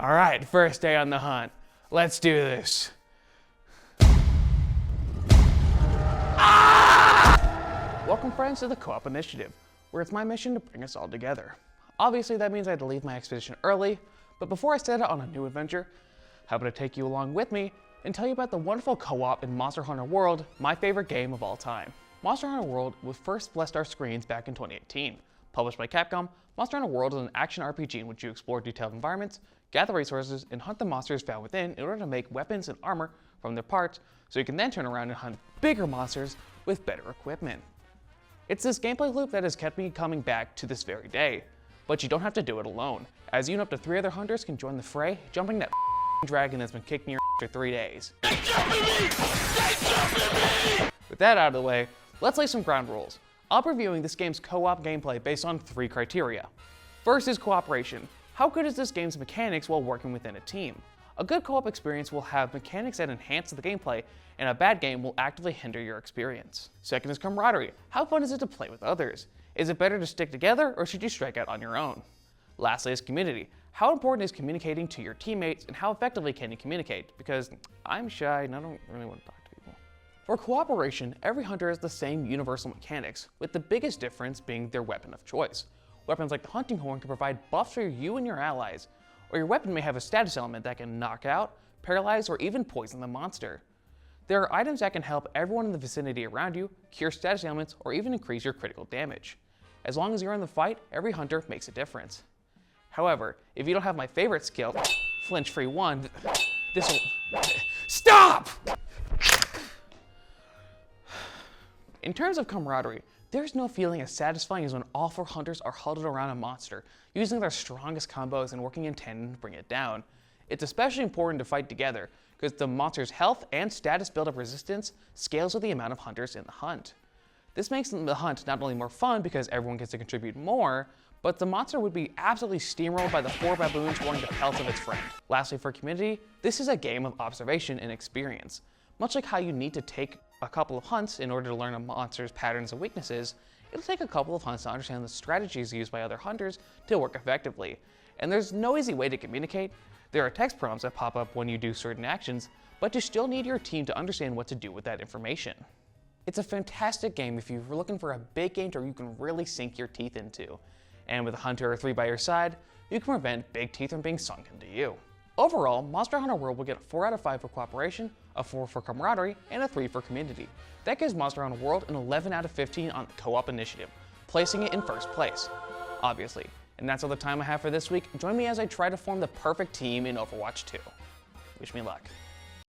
All right, first day on the hunt. Let's do this. Welcome friends to the Co-op Initiative, where it's my mission to bring us all together. Obviously that means I had to leave my expedition early, but before I set out on a new adventure, how about I take you along with me and tell you about the wonderful co-op in Monster Hunter World, my favorite game of all time. Monster Hunter World was first blessed our screens back in 2018. Published by Capcom, Monster Hunter World is an action RPG in which you explore detailed environments, gather resources, and hunt the monsters found within in order to make weapons and armor from their parts, so you can then turn around and hunt bigger monsters with better equipment. It's this gameplay loop that has kept me coming back to this very day. But you don't have to do it alone, as you and up to 3 other hunters can join the fray, jumping that dragon that's been kicking your ass for 3 days. With that out of the way, let's lay some ground rules. I'll be reviewing this game's co-op gameplay based on 3 criteria. First is cooperation. How good is this game's mechanics while working within a team? A good co-op experience will have mechanics that enhance the gameplay, and a bad game will actively hinder your experience. Second is camaraderie. How fun is it to play with others? Is it better to stick together, or should you strike out on your own? Lastly is community. How important is communicating to your teammates, and how effectively can you communicate? Because I'm shy and I don't really want to talk to people. For cooperation, every hunter has the same universal mechanics, with the biggest difference being their weapon of choice. Weapons like the hunting horn can provide buffs for you and your allies, or your weapon may have a status element that can knock out, paralyze, or even poison the monster. There are items that can help everyone in the vicinity around you, cure status ailments, or even increase your critical damage. As long as you're in the fight, every hunter makes a difference. However, if you don't have my favorite skill, Flinch Free 1, this'll... Stop! In terms of camaraderie, there's no feeling as satisfying as when all 4 hunters are huddled around a monster, using their strongest combos and working in tandem to bring it down. It's especially important to fight together, because the monster's health and status build-up resistance scales with the amount of hunters in the hunt. This makes the hunt not only more fun because everyone gets to contribute more, but the monster would be absolutely steamrolled by the 4 baboons wanting the pelts of its friend. Lastly, for community, this is a game of observation and experience. Much like how you need to take a couple of hunts in order to learn a monster's patterns and weaknesses, it'll take a couple of hunts to understand the strategies used by other hunters to work effectively. And there's no easy way to communicate. There are text prompts that pop up when you do certain actions, but you still need your team to understand what to do with that information. It's a fantastic game if you're looking for a big game where you can really sink your teeth into. And with a hunter or 3 by your side, you can prevent big teeth from being sunk into you. Overall, Monster Hunter World will get a 4 out of 5 for cooperation, a 4 for camaraderie, and a 3 for community. That gives Monster Hunter World an 11 out of 15 on the Co-op Initiative, placing it in first place. Obviously. And that's all the time I have for this week. Join me as I try to form the perfect team in Overwatch 2. Wish me luck.